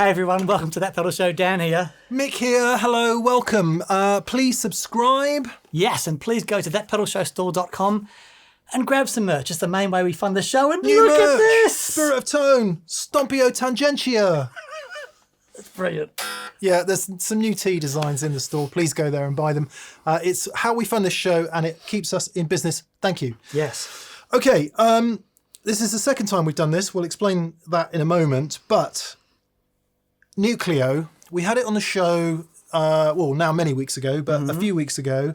Hey everyone, welcome to That Pedal Show. Dan here. Mick here. Hello, welcome. Please subscribe. Yes, and please go to thatpedalshowstore.com and grab some merch. It's the main way we fund the show. And New look merch, at this! Spirit of Tone, Stompio Tangentia. It's brilliant. Yeah, there's some new tea designs in the store. Please go there and buy them. It's how we fund this show and it keeps us in business. Thank you. Yes. Okay, this is the second time we've done this. We'll explain that in a moment. But Nucleo, we had it on the show, well, now many weeks ago, but a few weeks ago.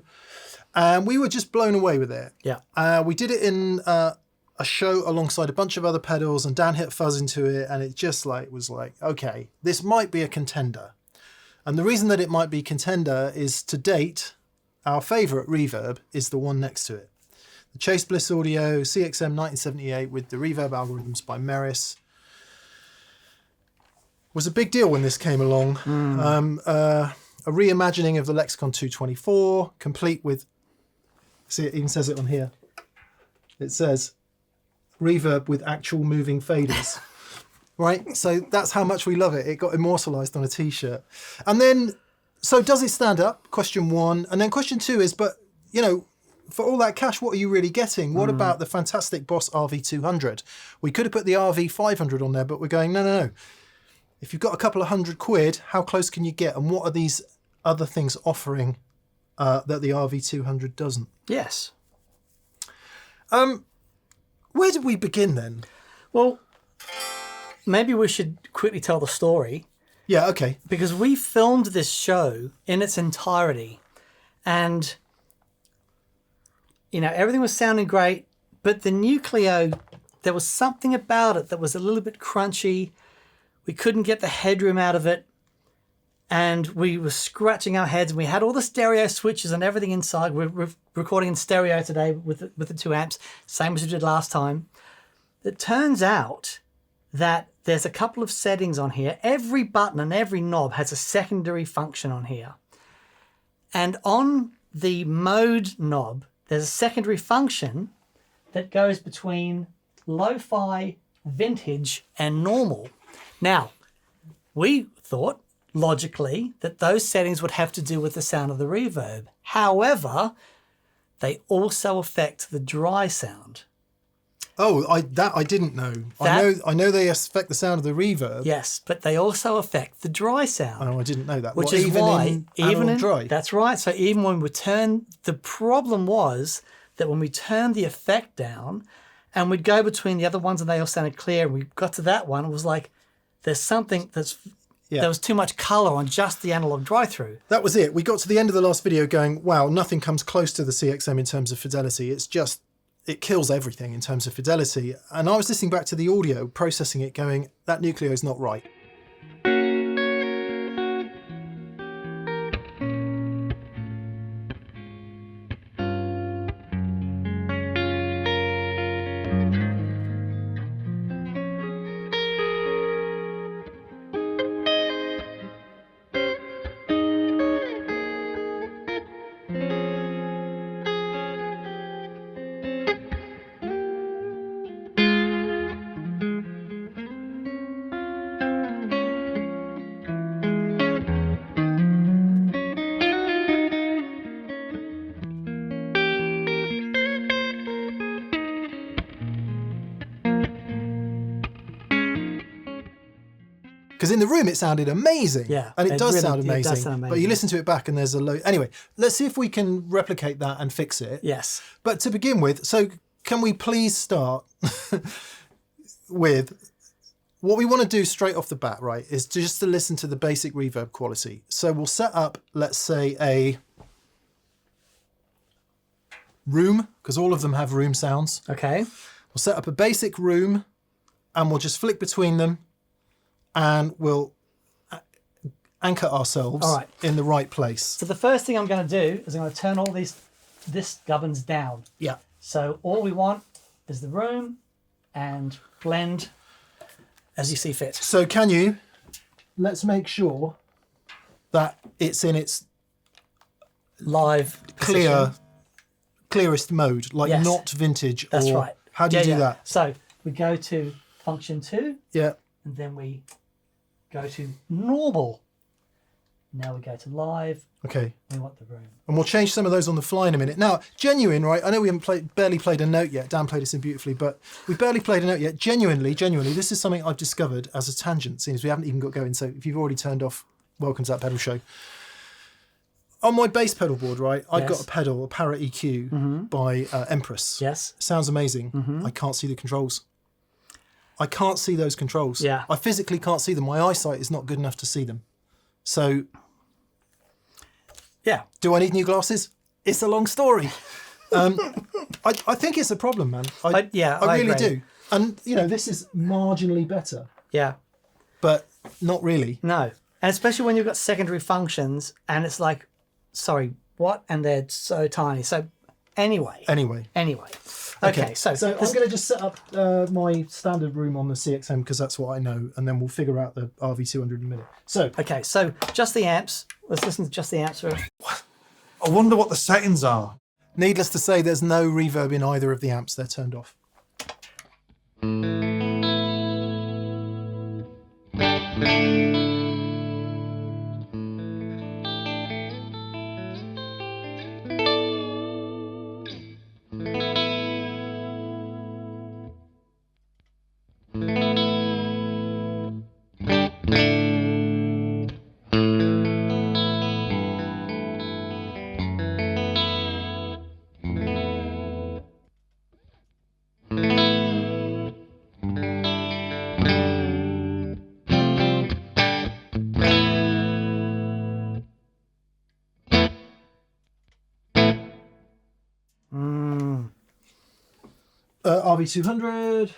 And we were just blown away with it. Yeah. We did it in a show alongside a bunch of other pedals, and Dan hit fuzz into it, and it just was like, okay, this might be a contender. And the reason that it might be contender is, to date, our favourite reverb is the one next to it. The Chase Bliss Audio CXM1978 with the reverb algorithms by Meris. Was a big deal when this came along. A reimagining of the Lexicon 224, complete with, see, it even says it on here. It says reverb with actual moving faders. Right? So that's how much we love it. It got immortalized on a t-shirt. And then, so does it stand up? Question one. And then question two is, but, you know, for all that cash, what are you really getting? What about the fantastic Boss RV-200? We could have put the RV-500 on there, but we're going, no. If you've got a couple of £100, how close can you get? And what are these other things offering that the RV-200 doesn't? Yes. Where did we begin then? Well, maybe we should quickly tell the story. Yeah, okay. Because we filmed this show in its entirety. And, you know, everything was sounding great. But the Nucleo, there was something about it that was a little bit crunchy. We couldn't get the headroom out of it, and we were scratching our heads, and we had all the stereo switches and everything inside. We're recording in stereo today with the 2 amps, same as we did last time. It turns out that there's a couple of settings on here. Every button and every knob has a secondary function on here. And on the mode knob, there's a secondary function that goes between lo-fi, vintage, and normal. Now, we thought, logically, that those settings would have to do with the sound of the reverb. However, they also affect the dry sound. Oh, I didn't know. I know they affect the sound of the reverb. Yes, but they also affect the dry sound. Oh, I didn't know that. Which is why, even in dry. That's right. So even when we turn, the problem was that when we turned the effect down, and we'd go between the other ones, and they all sounded clear, and we got to that one, it was like, there's something there was too much colour on just the analog dry-through. That was it. We got to the end of the last video going, wow, nothing comes close to the CXM in terms of fidelity. It's just, it kills everything in terms of fidelity. And I was listening back to the audio, processing it, going, that Nucleo is not right. Because in the room, it sounded amazing. Yeah. And it does really, sound amazing. It does sound amazing. But you listen to it back and there's a low... Anyway, let's see if we can replicate that and fix it. Yes. But to begin with, so can we please start with... What we want to do straight off the bat, right, is just to listen to the basic reverb quality. So we'll set up, let's say, a room, because all of them have room sounds. Okay. We'll set up a basic room, and we'll just flick between them, and we'll anchor ourselves in the right place. So the first thing I'm going to do is I'm going to turn all this gubbins down. Yeah. So all we want is the room and blend as you see fit. So can you, let's make sure that it's in its live clearest mode, like not vintage. That's right. How do you do that? So we go to function 2. Yeah. And then we go to normal. Now we go to live. Okay. We want the room. And we'll change some of those on the fly in a minute. Now, genuine, right? I know we haven't barely played a note yet. Dan played us in beautifully, but we've barely played a note yet. Genuinely, this is something I've discovered as a tangent, since we haven't even got going. So if you've already turned off, welcome to that pedal show. On my bass pedal board, right, I've got a pedal, a Para EQ by Empress. Yes. Sounds amazing. I can't see the controls. I can't see those controls. Yeah. I physically can't see them. My eyesight is not good enough to see them. So, yeah. Do I need new glasses? It's a long story. I think it's a problem, man. I really agree. do. And, you know, this is marginally better. Yeah. But not really. No. And especially when you've got secondary functions and it's like, sorry, what? And they're so tiny. So anyway. Okay, so I'm going to just set up my standard room on the CXM because that's what I know, and then we'll figure out the RV-200 in a minute. So, okay, so just the amps. Let's listen to just the amps first. I wonder what the settings are. Needless to say, there's no reverb in either of the amps. They're turned off. RV-200.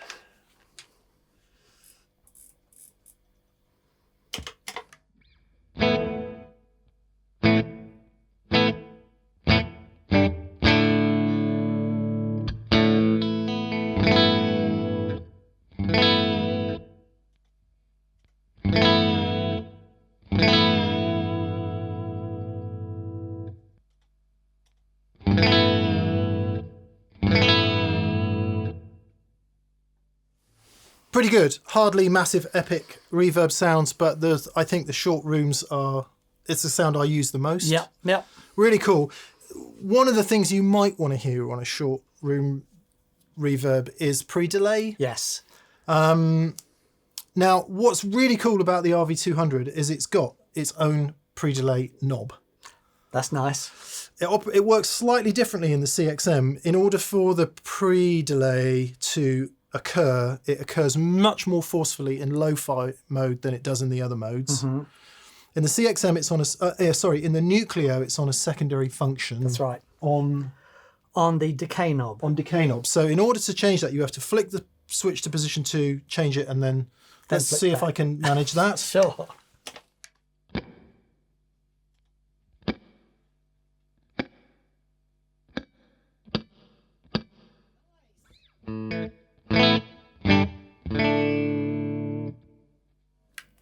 Pretty good. Hardly massive epic reverb sounds, but I think the short rooms it's the sound I use the most. Yeah. Really cool. One of the things you might want to hear on a short room reverb is pre-delay. Yes. Now, what's really cool about the RV-200 is it's got its own pre-delay knob. That's nice. It works slightly differently in the CXM. In order for the pre-delay to occur, it occurs much more forcefully in lo-fi mode than it does in the other modes. In the CXM, it's on in the Nucleo, it's on a secondary function. That's right. On the decay knob. On decay knob. So in order to change that, you have to flick the switch to position 2, change it, and then let's see if I can manage that. Sure.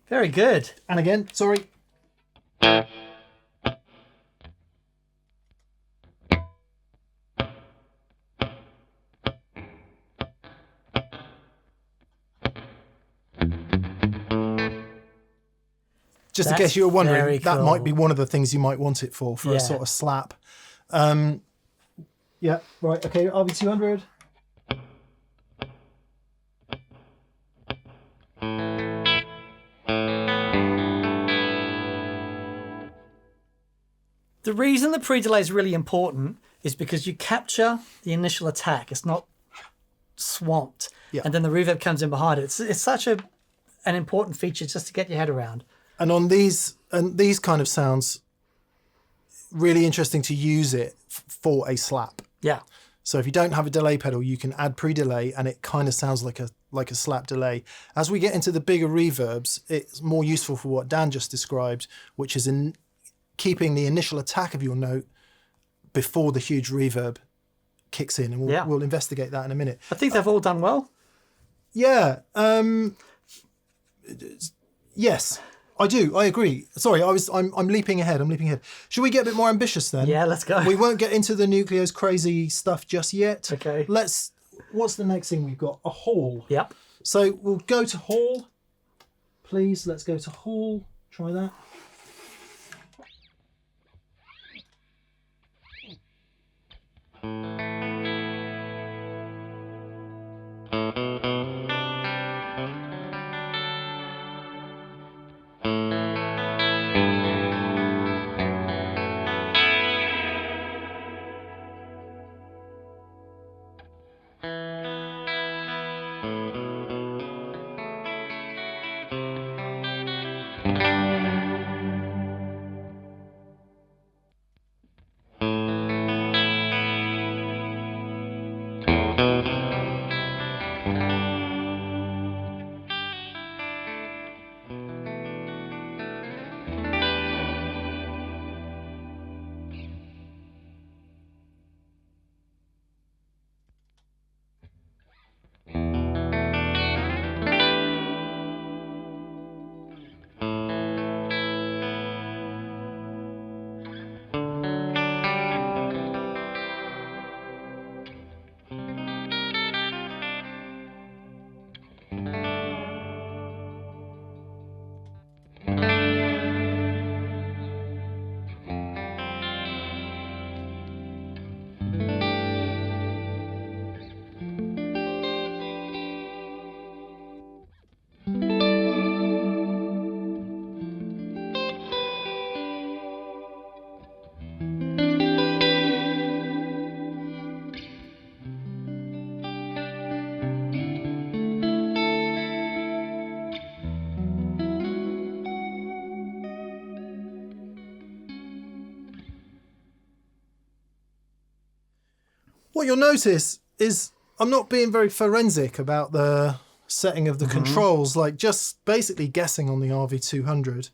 Very good. And again, sorry. Just in case you were wondering, that might be one of the things you might want it for a sort of slap. Yeah, right, okay, RV-200. The reason the pre-delay is really important is because you capture the initial attack. It's not swamped. Yeah. And then the reverb comes in behind it. It's such an important feature just to get your head around. And on these kind of sounds, really interesting to use it for a slap. Yeah. So if you don't have a delay pedal, you can add pre-delay and it kind of sounds like a slap delay. As we get into the bigger reverbs, it's more useful for what Dan just described, which is in keeping the initial attack of your note before the huge reverb kicks in. And we'll investigate that in a minute. I think they've all done well. Yeah. Yes, I do. I agree. Sorry, I'm leaping ahead. Should we get a bit more ambitious then? Yeah, let's go. We won't get into the Nucleo's crazy stuff just yet. Okay. What's the next thing we've got? A hall. Yep. So we'll go to hall, please, let's go to Hall. Try that. What you'll notice is I'm not being very forensic about the setting of the controls, like just basically guessing on the RV-200.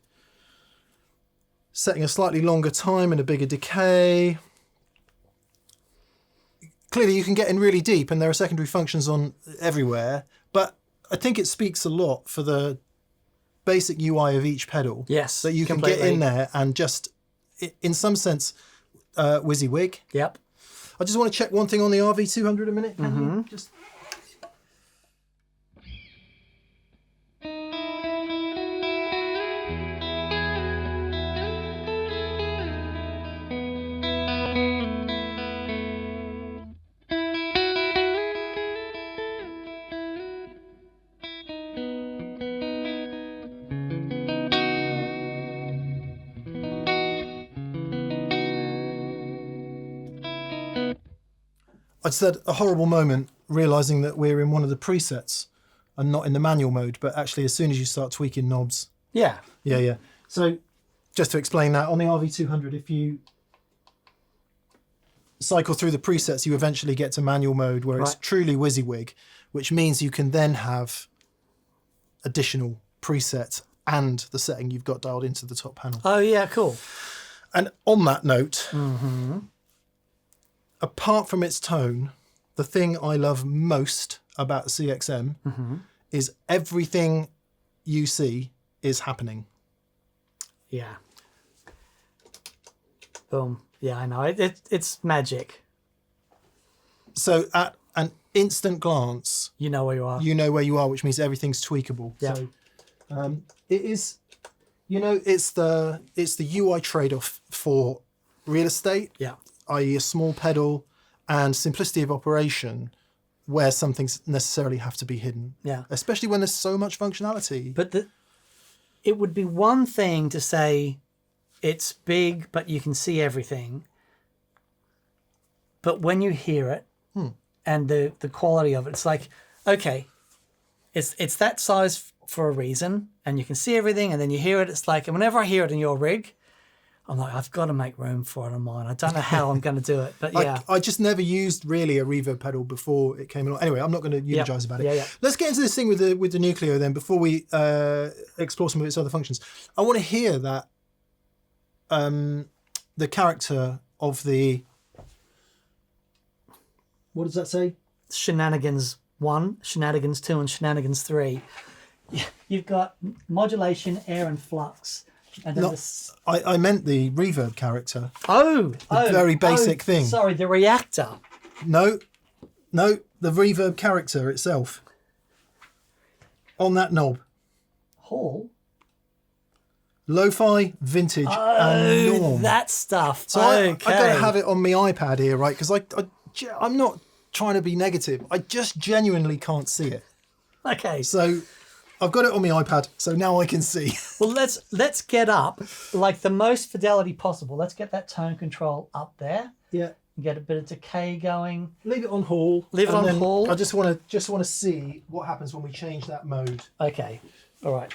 Setting a slightly longer time and a bigger decay. Clearly you can get in really deep and there are secondary functions on everywhere, but I think it speaks a lot for the basic UI of each pedal. Yes, that you can get in there and just, in some sense, WYSIWYG. Yep. I just want to check one thing on the RV-200 a minute. Can you just... I just had a horrible moment realizing that we're in one of the presets and not in the manual mode, but actually as soon as you start tweaking knobs. Yeah. Yeah. So just to explain that, on the RV-200, if you cycle through the presets, you eventually get to manual mode where it's truly WYSIWYG, which means you can then have additional presets and the setting you've got dialed into the top panel. Oh, yeah, cool. And on that note, apart from its tone, the thing I love most about the CXM is everything you see is happening. Yeah. Boom. Yeah, I know. It's magic. So at an instant glance, you know where you are. You know where you are, which means everything's tweakable. Yeah. So it is, you know, it's the UI trade-off for real estate. Yeah. I.e. a small pedal and simplicity of operation where some things necessarily have to be hidden. Yeah. Especially when there's so much functionality. But it would be one thing to say it's big, but you can see everything. But when you hear it and the quality of it, it's like, okay, it's that size for a reason and you can see everything and then you hear it. It's like, and whenever I hear it in your rig, I'm like, I've got to make room for it on mine. I don't know how I'm going to do it, but yeah. I just never used really a reverb pedal before it came along. Anyway, I'm not going to eulogize about it. Yeah. Let's get into this thing with the Nucleo then before we explore some of its other functions. I want to hear that the character of the... What does that say? Shenanigans 1, Shenanigans 2, and Shenanigans 3. You've got modulation, air, and flux. And then I meant the reverb character. The very basic thing. Sorry, the reactor. No, the reverb character itself. On that knob. Hall. Lo-fi, vintage, and norm. That stuff. So I got to have it on my iPad here, right? Because I'm not trying to be negative. I just genuinely can't see it. Okay. So I've got it on my iPad, so now I can see. Well, let's get up like the most fidelity possible. Let's get that tone control up there. Yeah. Get a bit of decay going. Leave it on Hall. Leave it on Hall. I just want to see what happens when we change that mode. Okay. All right.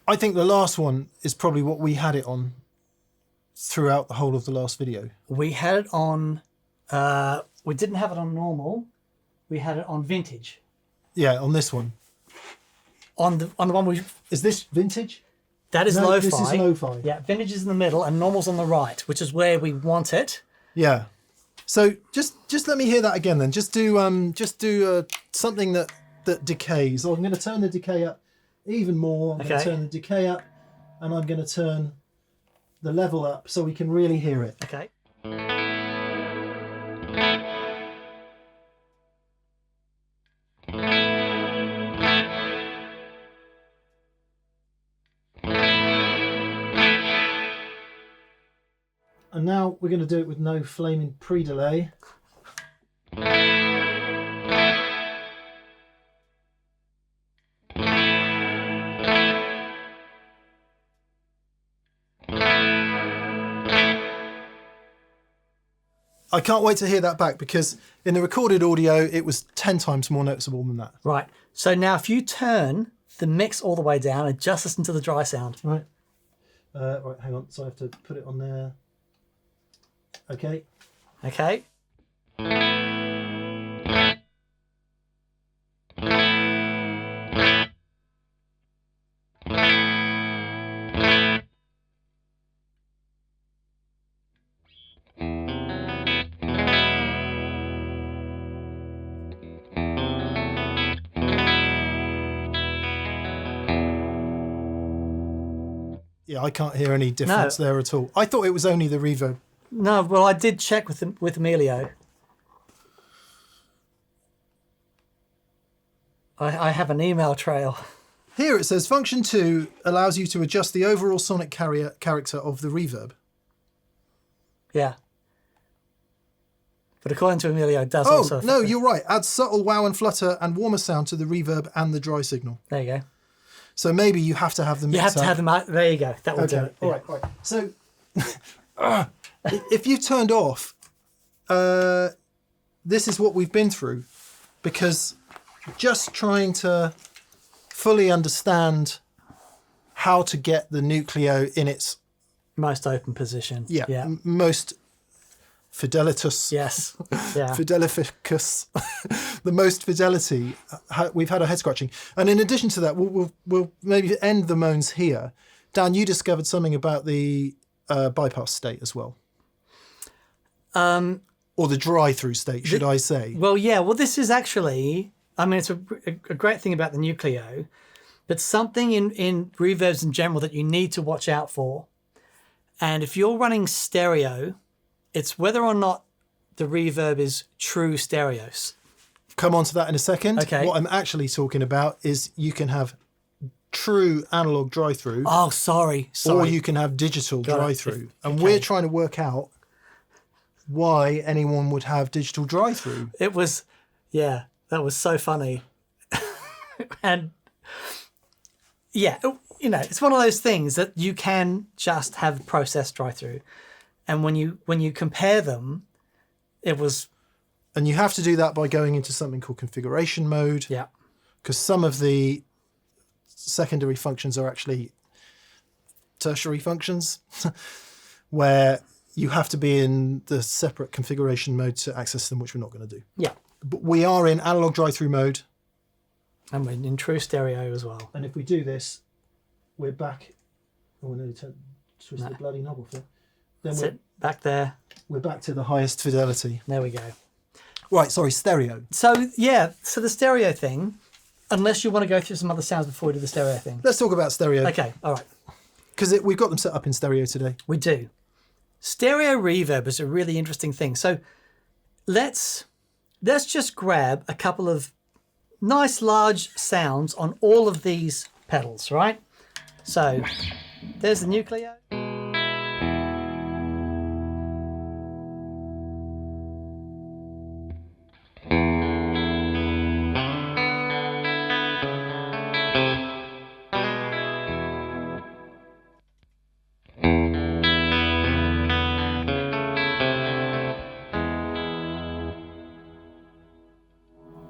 I think the last one is probably what we had it on throughout the whole of the last video. We had it on, we didn't have it on normal. We had it on vintage. Yeah, on this one. On the one we... Is this vintage? That is No, lo-fi. this is lo-fi. Yeah, vintage is in the middle and normal's on the right, which is where we want it. Yeah. So just let me hear that again then. Just do something that decays. So I'm going to turn the decay up even more. I'm going to turn the decay up, and I'm going to turn the level up so we can really hear it. Okay. And now we're going to do it with no flaming pre-delay. I can't wait to hear that back, because in the recorded audio it was 10 times more noticeable than that. Right. So now if you turn the mix all the way down and just listen to the dry sound. Right. Right, hang on. So I have to put it on there. Okay. Okay. Yeah, I can't hear any difference there at all. I thought it was only the reverb. No, well, I did check with Emilio. I have an email trail. Here it says function 2 allows you to adjust the overall sonic character of the reverb. Yeah. But according to Emilio, it does Oh, also... no, you're right. Add subtle wow and flutter and warmer sound to the reverb and the dry signal. There you go. So maybe you have to have them mix You have to have them out. There you go. That will do it. All right. So if you turned off, this is what we've been through, because just trying to fully understand how to get the Nucleo in its Most open position. Yeah. most fidelitus. Yes. Yeah. Fidelificus, the most fidelity. We've had a head scratching, and in addition to that, we'll maybe end the moans here. Dan, you discovered something about the bypass state as well, or the dry-through state, should I say? Well, yeah. Well, this is actually, I mean, it's a great thing about the Nucleo, but something in reverbs in general that you need to watch out for. And if you're running stereo, it's whether or not the reverb is true stereos. Come on to that in a second. Okay. What I'm actually talking about is you can have true analog dry-through. Oh, sorry. Or you can have digital dry-through. And we're trying to work out why anyone would have digital dry-through. It was, that was so funny. And yeah, you know, it's one of those things that you can just have process drive through. And when you compare them, it was... And you have to do that by going into something called configuration mode. Yeah. Because some of the secondary functions are actually tertiary functions where you have to be in the separate configuration mode to access them, which we're not going to do. Yeah. But we are in analog drive-through mode. And we're in true stereo as well. And if we do this, we're back. Oh, I nearly twisted the bloody knob off there. Then That's it. Back there. We're back to the highest fidelity. There we go. Right, sorry, stereo. So, yeah, so the stereo thing, unless you want to go through some other sounds before we do the stereo thing. Let's talk about stereo. Okay, all right. Because we've got them set up in stereo today. We do. Stereo reverb is a really interesting thing. So let's just grab a couple of nice large sounds on all of these pedals, right? So there's the Nucleo.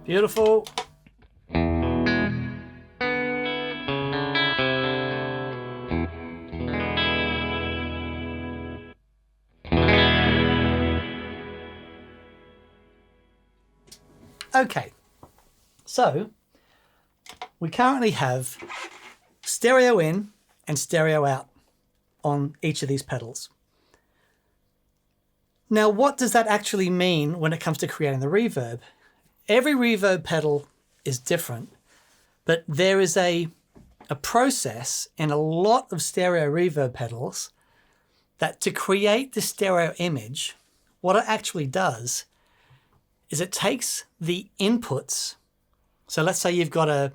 Beautiful. Okay, so we currently have stereo in and stereo out on each of these pedals. Now, what does that actually mean when it comes to creating the reverb? Every reverb pedal is different, but there is a process in a lot of stereo reverb pedals that to create the stereo image, what it actually does is it takes the inputs. So let's say you've got a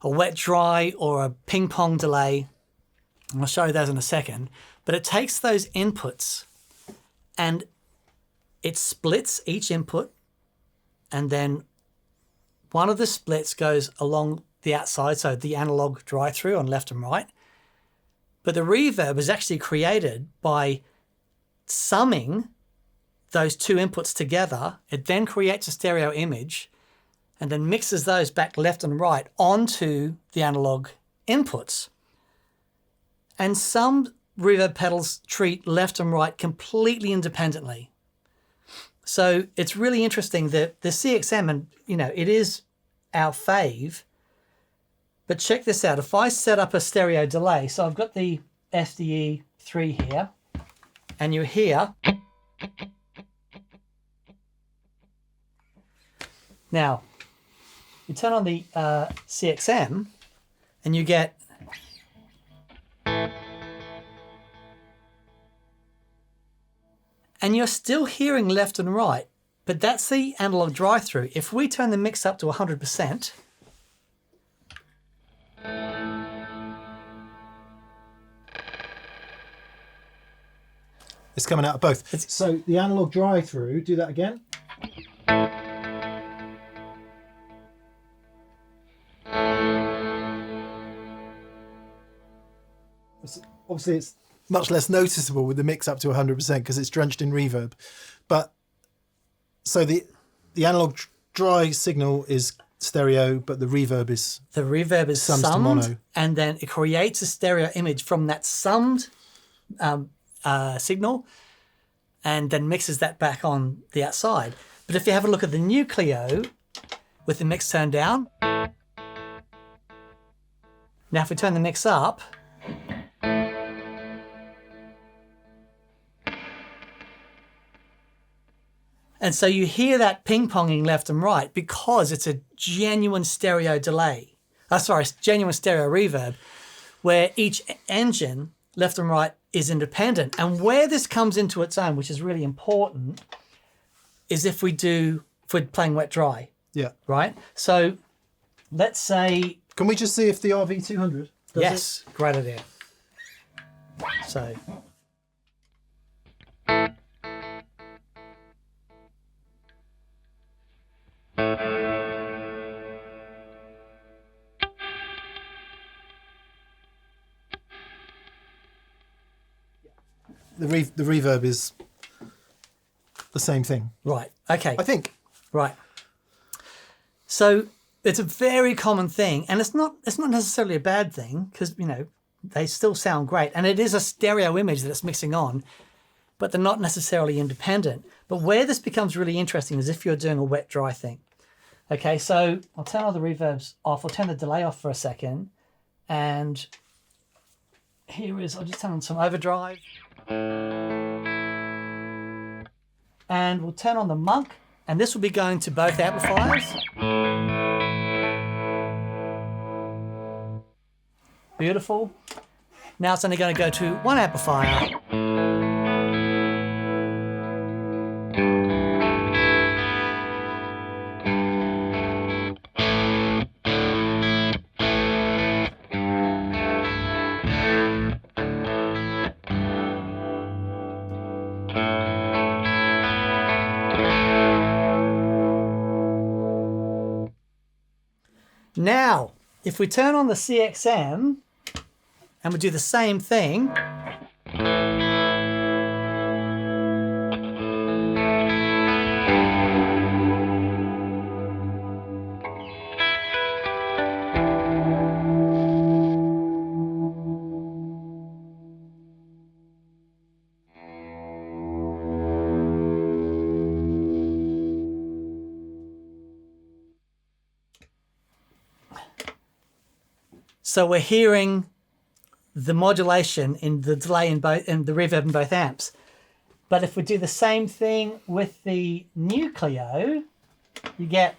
wet dry or a ping pong delay. And I'll show you those in a second. But it takes those inputs and it splits each input, and then one of the splits goes along the outside, so the analog drive-through on left and right. But the reverb is actually created by summing those two inputs together. It then creates a stereo image and then mixes those back left and right onto the analog inputs. And some reverb pedals treat left and right completely independently. So it's really interesting that the CXM, and you know, it is our fave, but check this out. If I set up a stereo delay, so I've got the SDE 3 here, and you hear. Now, you turn on the CXM and you get and you're still hearing left and right, but that's the analog drive-through. If we turn the mix up to 100%, it's coming out of both. So the analog drive-through, do that again. Obviously, it's much less noticeable with the mix up to 100% because it's drenched in reverb. But so the analog dry signal is stereo, but the reverb is summed to mono, and then it creates a stereo image from that summed signal, and then mixes that back on the outside. But if you have a look at the Nucleo with the mix turned down, now if we turn the mix up. And so you hear that ping-ponging left and right because it's a genuine stereo delay. Genuine stereo reverb, where each engine, left and right, is independent. And where this comes into its own, which is really important, is if we're playing wet dry. Yeah. Right? So let's say... Can we just see if the RV-200 does Yes, it? great idea. So... the reverb is the same thing. Right. Okay. I think. Right. So it's a very common thing, and it's not necessarily a bad thing because, you know, they still sound great, and it is a stereo image that it's mixing on, but they're not necessarily independent. But where this becomes really interesting is if you're doing a wet dry thing. Okay, so I'll turn all the reverbs off. I'll turn the delay off for a second, and I'll just turn on some overdrive, and we'll turn on the Monk, and this will be going to both amplifiers. Beautiful. Now it's only going to go to one amplifier. Now, if we turn on the CXM and we do the same thing, so we're hearing the modulation in the delay in both and the reverb in both amps. But if we do the same thing with the Nucleo, you get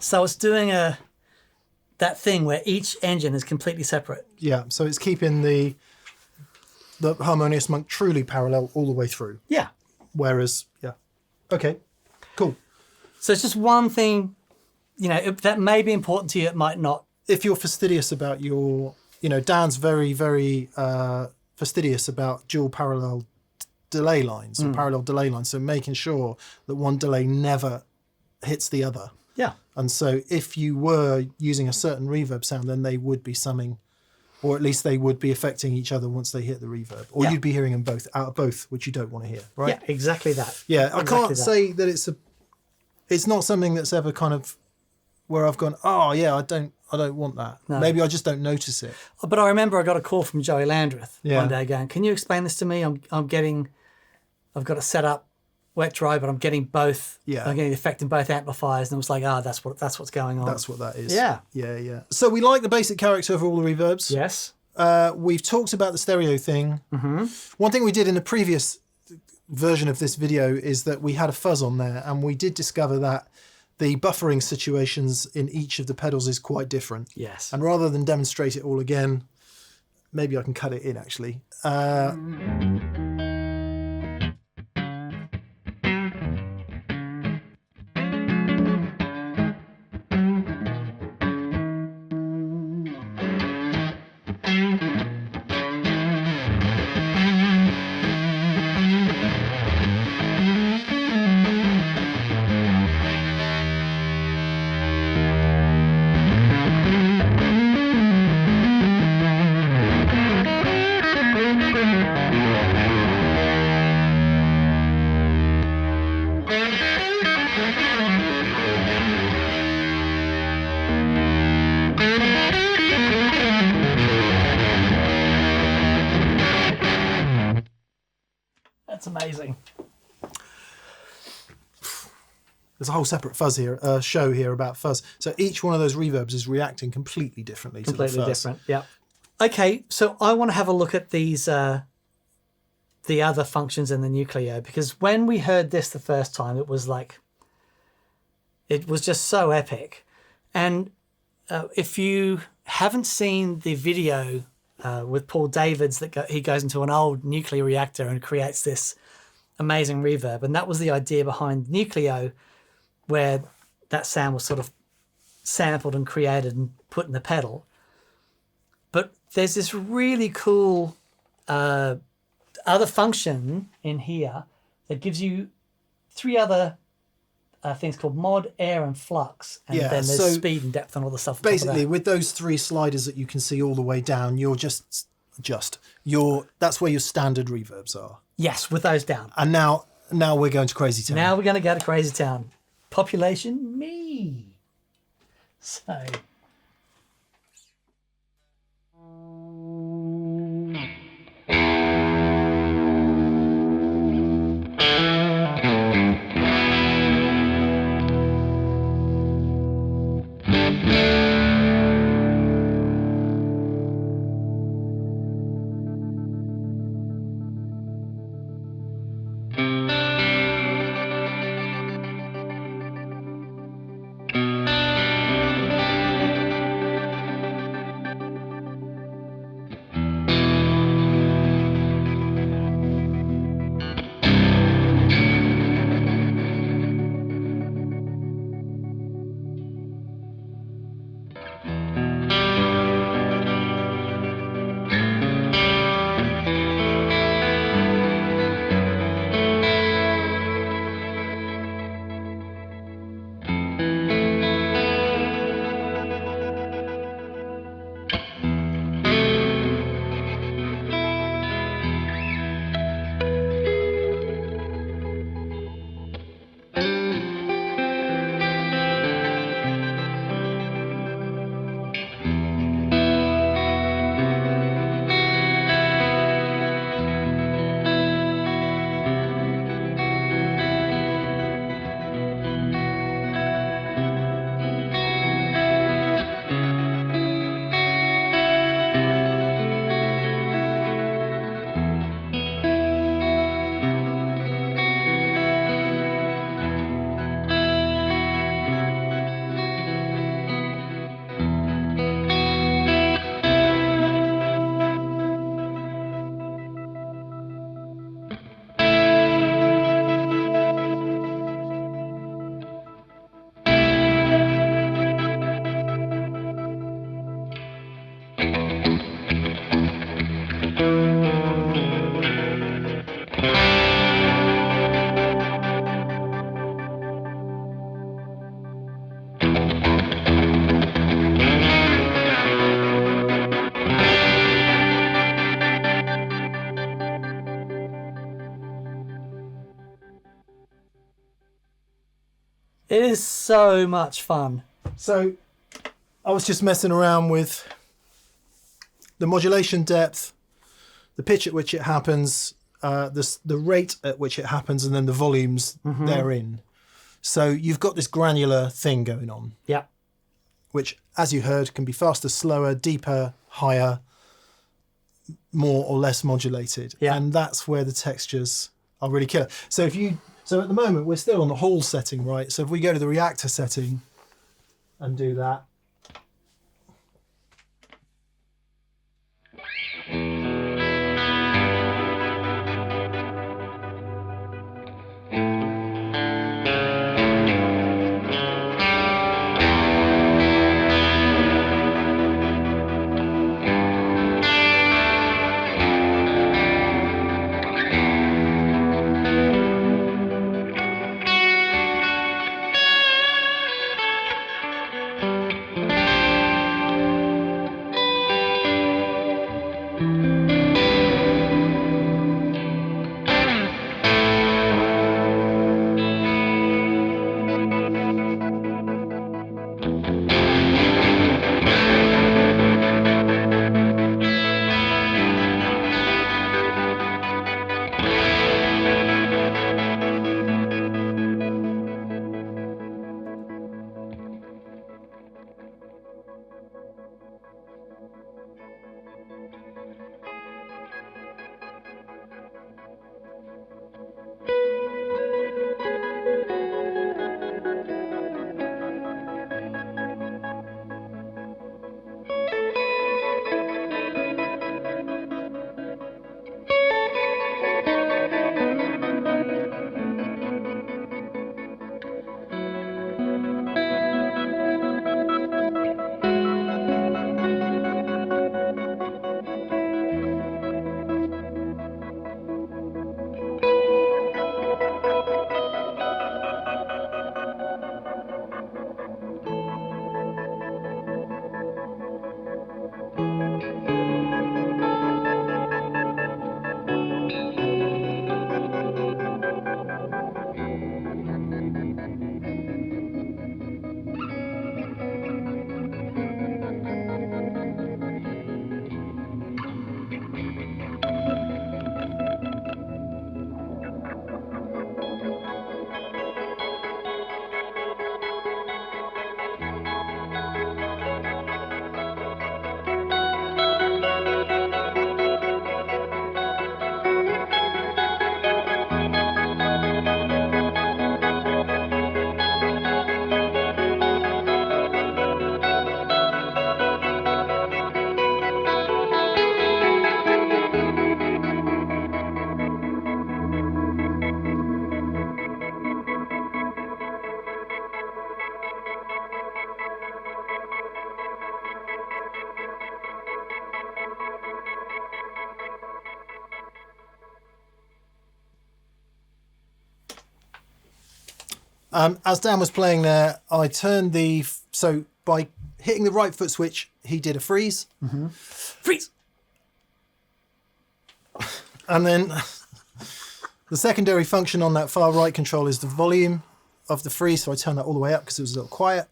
so it's doing that thing where each engine is completely separate. Yeah, so it's keeping the harmonious Monk truly parallel all the way through. Yeah. Whereas, yeah. Okay, cool. So it's just one thing, you know, that may be important to you, it might not. If you're fastidious about your, you know, Dan's very, very fastidious about dual parallel delay lines, or parallel delay lines, so making sure that one delay never hits the other. Yeah. And so if you were using a certain reverb sound, then they would be summing, or at least they would be affecting each other once they hit the reverb. Or you'd be hearing them both out of both, which you don't want to hear, right? Yeah, exactly that. Yeah, exactly I can't say that it's not something that's ever kind of where I've gone, oh yeah, I don't want that. No. Maybe I just don't notice it. But I remember I got a call from Joey Landreth Yeah. one day going, can you explain this to me? I've got it set up wet dry, but I'm getting both. Yeah. I'm getting the effect in both amplifiers, and it was like, that's what's going on. That's what that is. Yeah. Yeah. So we like the basic character of all the reverbs. Yes. We've talked about the stereo thing. Mm-hmm. One thing we did in the previous version of this video is that we had a fuzz on there, and we did discover that the buffering situations in each of the pedals is quite different. Yes. And rather than demonstrate it all again, maybe I can cut it in actually. That's amazing. There's a whole separate fuzz here, show here about fuzz. So each one of those reverbs is reacting completely differently to the fuzz. Completely different. Yeah. Okay, so I want to have a look at these the other functions in the Nucleo, because when we heard this the first time, it was just so epic. And if you haven't seen the video with Paul Davids he goes into an old nuclear reactor and creates this amazing reverb, and that was the idea behind Nucleo, where that sound was sort of sampled and created and put in the pedal. But there's this really cool other function in here that gives you 3 other things called mod, air, and flux, and then there's so speed and depth and all the stuff. Basically, with those 3 sliders that you can see all the way down, you're that's where your standard reverbs are. Yes, with those down. And now we're going to Crazy Town. Now we're going to go to Crazy Town. Population me. So. It is so much fun. So I was just messing around with the modulation depth, the pitch at which it happens, the rate at which it happens, and then the volumes therein. So you've got this granular thing going on. Yeah. Which, as you heard, can be faster, slower, deeper, higher, more or less modulated. Yeah. And that's where the textures are really killer. So at the moment we're still on the Hall setting, right? So if we go to the reactor setting and do that. As Dan was playing there, I turned so by hitting the right foot switch, he did a freeze. Freeze. And then the secondary function on that far right control is the volume of the freeze. So I turned that all the way up because it was a little quiet.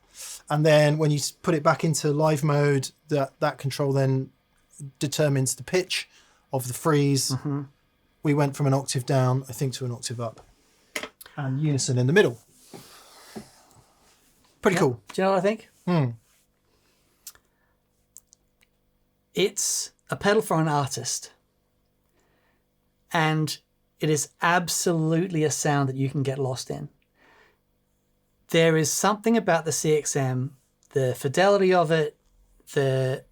And then when you put it back into live mode, that control then determines the pitch of the freeze. We went from an octave down, I think, to an octave up. And unison in the middle. Pretty cool. Do you know what I think? It's a pedal for an artist. And it is absolutely a sound that you can get lost in. There is something about the CXM, the fidelity of it, the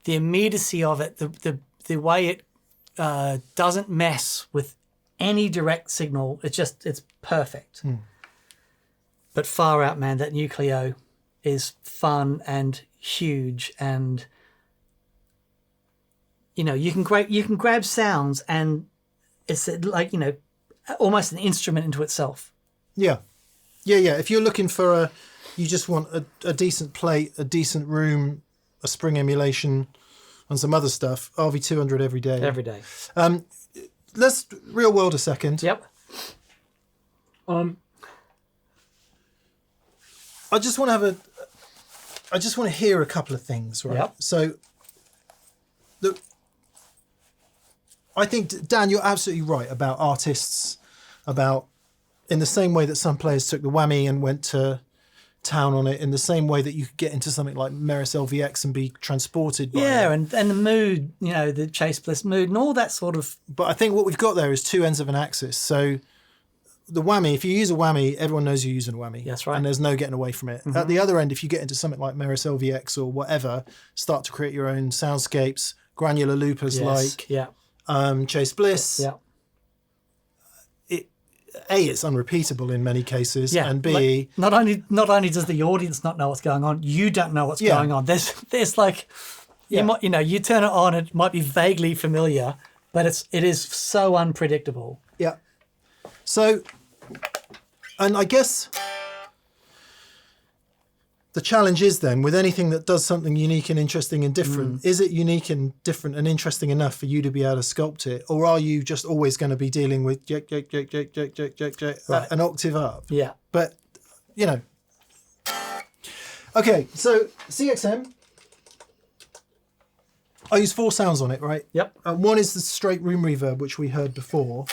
immediacy of it, the way it doesn't mess with any direct signal. It's perfect. But far out, man, that Nucleo is fun and huge, and you can grab sounds, and it's like almost an instrument into itself. Yeah. If you're looking for you just want a decent plate, a decent room, a spring emulation, and some other stuff. RV-200 every day. Every day. Let's real world a second. Yep. I just want to hear a couple of things, right? Yep. So, I think, Dan, you're absolutely right about artists, about in the same way that some players took the whammy and went to town on it, in the same way that you could get into something like Meris LVX and be transported by it. and the mood, the Chase Bliss mood and all that sort of... But I think what we've got there is two ends of an axis. So the whammy, if you use a whammy, everyone knows you're using a whammy. That's right. And there's no getting away from it. At the other end, if you get into something like Meris LVX or whatever, start to create your own soundscapes, granular loopers Chase Bliss. Yeah. It's unrepeatable in many cases, and B, not only does the audience not know what's going on, you don't know what's going on. There's like, you turn it on, it might be vaguely familiar, but it is so unpredictable. Yeah. So, and I guess the challenge is then with anything that does something unique and interesting and different, is it unique and different and interesting enough for you to be able to sculpt it? Or are you just always going to be dealing with an octave up? Yeah. But, Okay, so CXM, I use 4 sounds on it, right? Yep. One is the straight room reverb, which we heard before.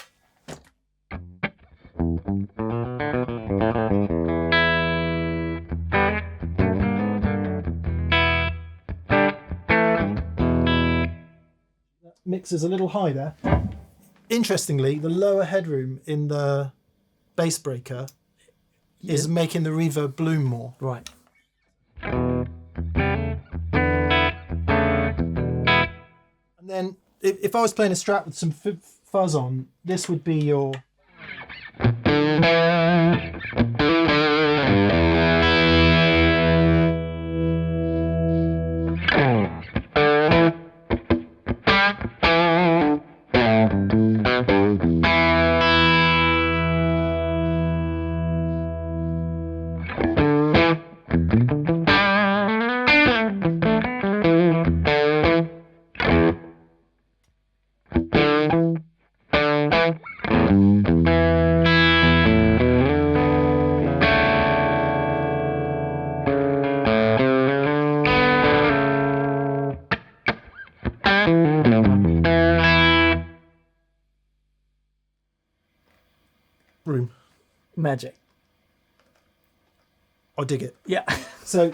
Mixes a little high there. Interestingly, the lower headroom in the bass breaker is making the reverb bloom more. Right. And then if I was playing a Strat with some fuzz on, this would be your... room. Magic. I dig it. Yeah. So,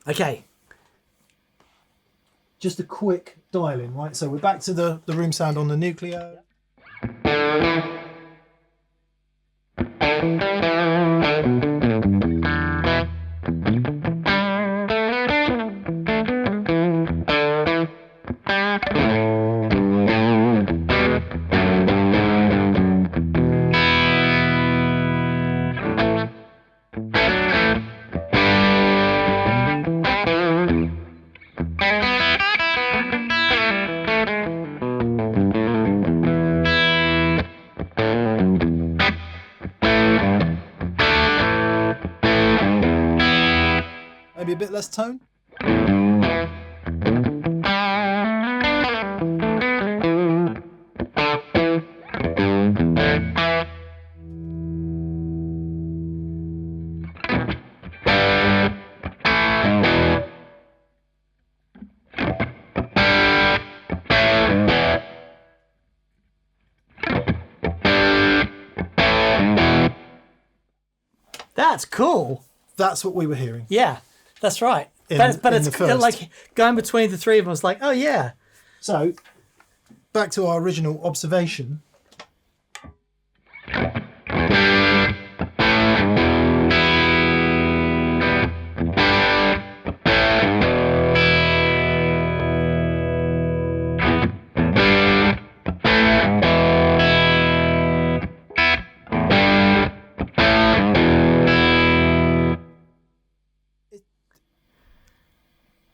Okay. just a quick dial in, right? So we're back to the room sound on the Nucleo. Maybe a bit less tone. That's cool. That's what we were hearing. Yeah, that's right. In But the it's first. like going between the three of them was like, oh yeah. So, back to our original observation.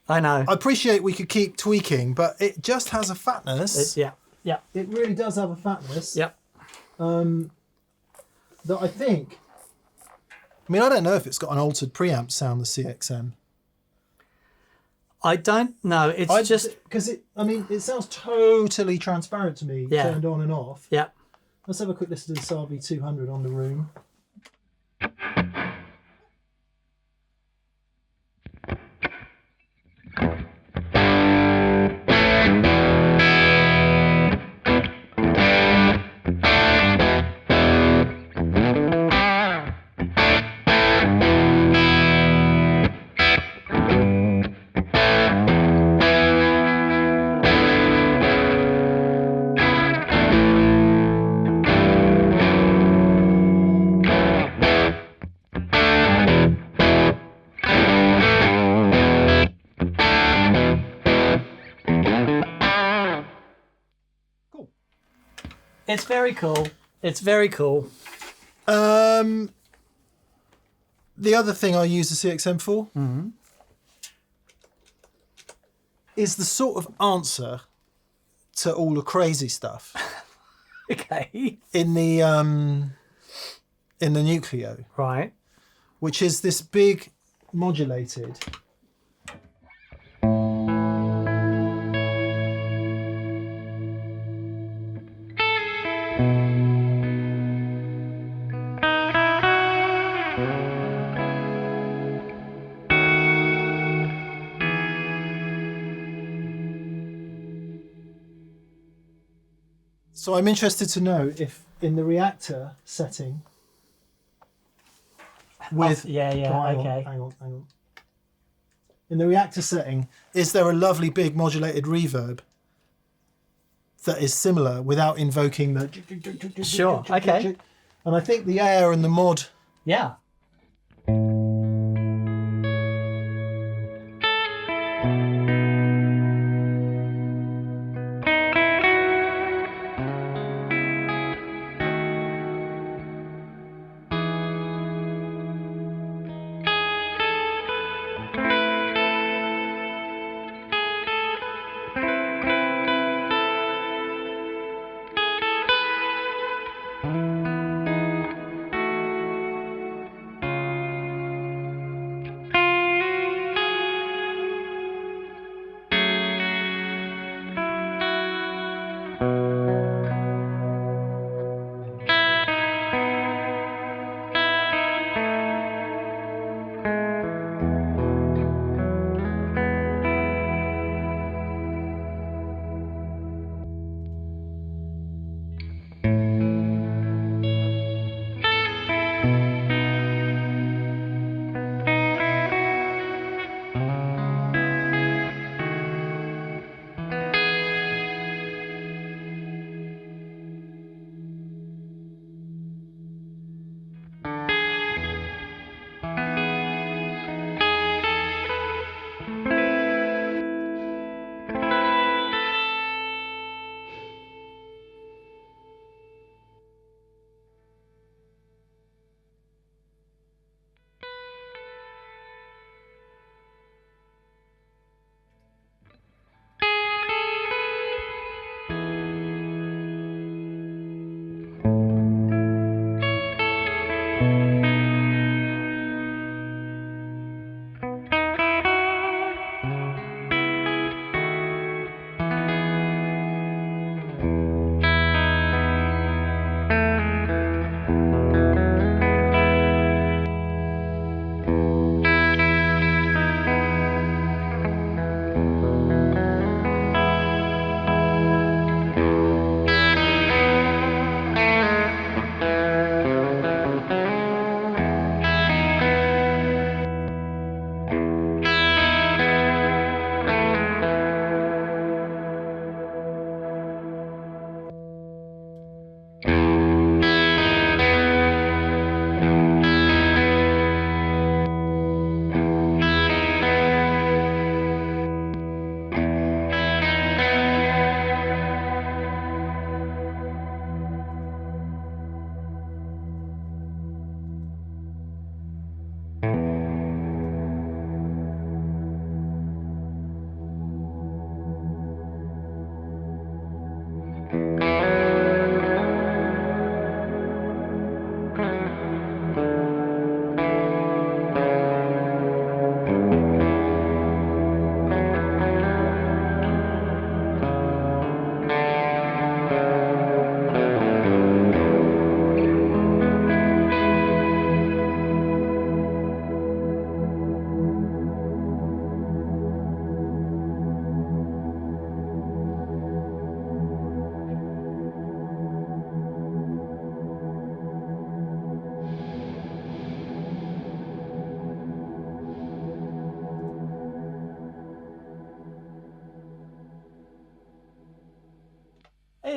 I know. I appreciate we could keep tweaking, but it just has a fatness. Yeah. It really does have a fatness. Yep. That I think. I mean, I don't know if it's got an altered preamp sound, the CXM. I don't know. It's just because it. I mean, it sounds totally transparent to me, Yeah. turned on and off. yeah. Let's have a quick listen to this RV-200 on the room. It's very cool. It's very cool. The other thing I use the CXM for is the sort of answer to all the crazy stuff Okay. in the Nucleo, Right. which is this big modulated. So I'm interested to know if in the reactor setting with Yeah, hang okay. on. In the reactor setting, is there a lovely big modulated reverb that is similar without invoking the Sure, okay. And I think the air and the mod Yeah.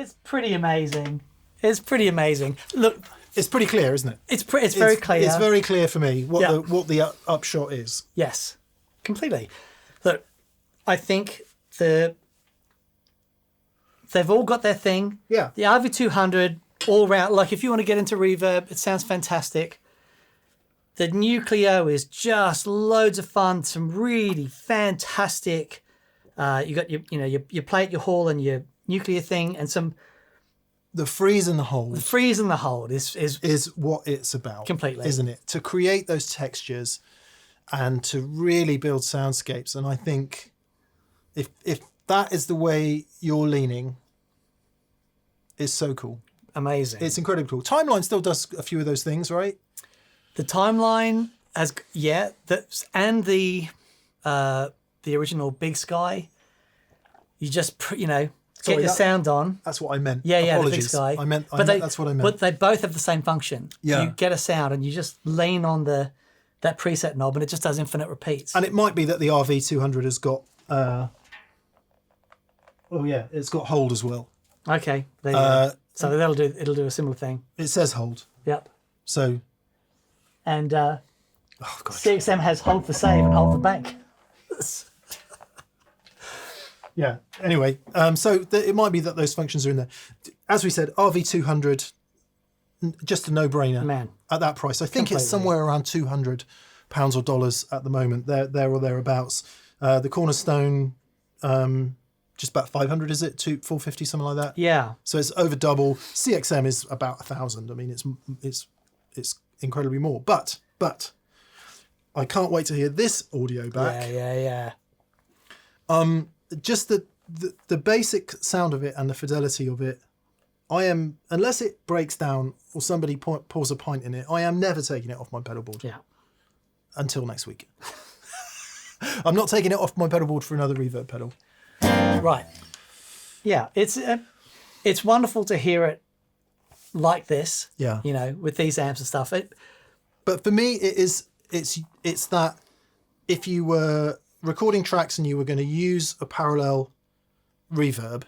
It's pretty amazing. It's pretty amazing. Look, It's pretty clear, isn't it? it's very clear. It's very clear for me what Yeah. the upshot is. Yes, completely. Look, I think they've all got their thing. Yeah. The RV-200 all round. Like if you want to get into reverb, it sounds fantastic. The Nucleo is just loads of fun. Some really fantastic. You got your plate, your hall, and your nuclear thing, and some. The freeze and the hold Freeze and the hold is what it's about. Completely. Isn't it? To create those textures and to really build soundscapes. And I think if that is the way you're leaning, it's so cool. amazing. It's incredibly cool. Timeline still does a few of those things, right? The timeline has and the original Big Sky. You just Sorry, get your sound on. That's what I meant. Yeah, the Big Apologies. Sky. That's what I meant. But they both have the same function. Yeah. You get a sound and you just lean on that preset knob and it just does infinite repeats. And it might be that the RV-200 has got it's got hold as well. Okay. There you go. So it'll do a similar thing. It says hold. Yep. So And God. CXM has hold for save and hold for bank. Yeah. Anyway, it might be that those functions are in there. As we said, RV-200, just a no-brainer. Man. At that price. I think Completely. it's somewhere around £200 or dollars at the moment. There or thereabouts. The Cornerstone, just about 500, is it? 450, something like that. Yeah. So it's over double. CXM is about 1,000. I mean, it's incredibly more. But I can't wait to hear this audio back. Yeah. Just the basic sound of it and the fidelity of it, unless it breaks down or somebody pours a pint in it, I am never taking it off my pedalboard. Yeah. Until next week. I'm not taking it off my pedalboard for another reverb pedal. Right. Yeah. It's wonderful to hear it like this. Yeah. With these amps and stuff. But for me, it's that if you were recording tracks and you were going to use a parallel reverb,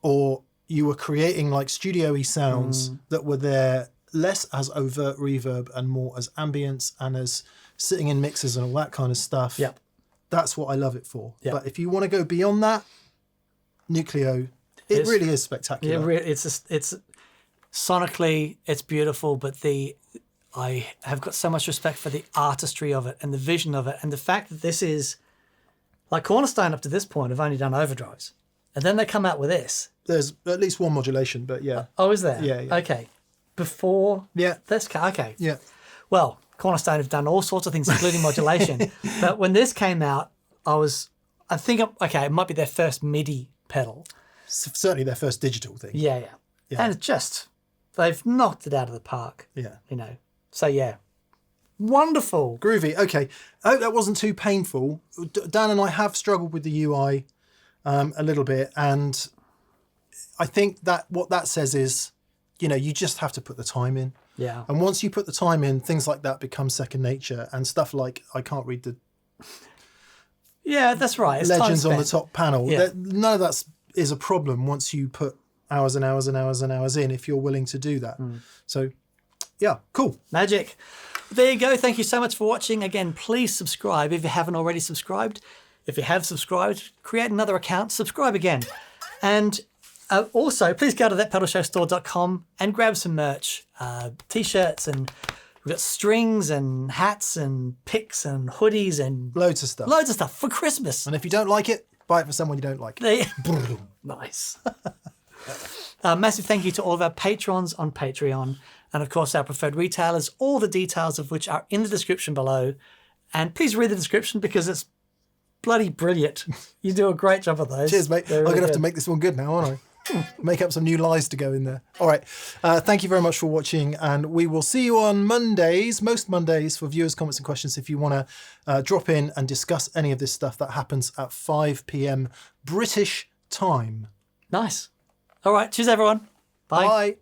or you were creating like studio-y sounds that were there less as overt reverb and more as ambience and as sitting in mixes and all that kind of stuff. Yep. That's what I love it for. Yep. But if you want to go beyond that, Nucleo, it really is spectacular. It's sonically it's beautiful, but I have got so much respect for the artistry of it and the vision of it, and the fact that this is like Cornerstone up to this point have only done overdrives, and then they come out with this. There's at least one modulation, but yeah. Oh, is there? Yeah. Okay. Before. Yeah. Okay. Yeah. Well, Cornerstone have done all sorts of things, including modulation. But when this came out, it might be their first MIDI pedal. Certainly their first digital thing. Yeah. And it's just, they've knocked it out of the park. Yeah. So yeah, wonderful. Groovy. Okay. I hope that wasn't too painful. Dan and I have struggled with the UI a little bit, and I think that what that says is, you just have to put the time in. Yeah. And once you put the time in, things like that become second nature, and stuff like I can't read the Yeah, that's right. It's legends time on the spent. top panel. Yeah. None of that is a problem once you put hours and hours and hours and hours in, if you're willing to do that. So yeah, cool. Magic. There you go. Thank you so much for watching. Again, please subscribe if you haven't already subscribed. If you have subscribed, create another account, subscribe again. And also, please go to thatpedalshowstore.com and grab some merch. T-shirts, and we've got strings and hats and picks and hoodies and Loads of stuff. loads of stuff for Christmas. And if you don't like it, buy it for someone you don't like. Nice. Massive thank you to all of our patrons on Patreon, and of course our preferred retailers, all the details of which are in the description below. And please read the description because it's bloody brilliant. You do a great job of those. Cheers, mate. They're I'm really going to have to good. make this one good now, aren't I? Make up some new lies to go in there. All right. Thank you very much for watching, and we will see you on Mondays, most Mondays, for viewers' comments and questions if you want to drop in and discuss any of this stuff. That happens at 5 p.m. British time. Nice. All right. Cheers, everyone. Bye. Bye.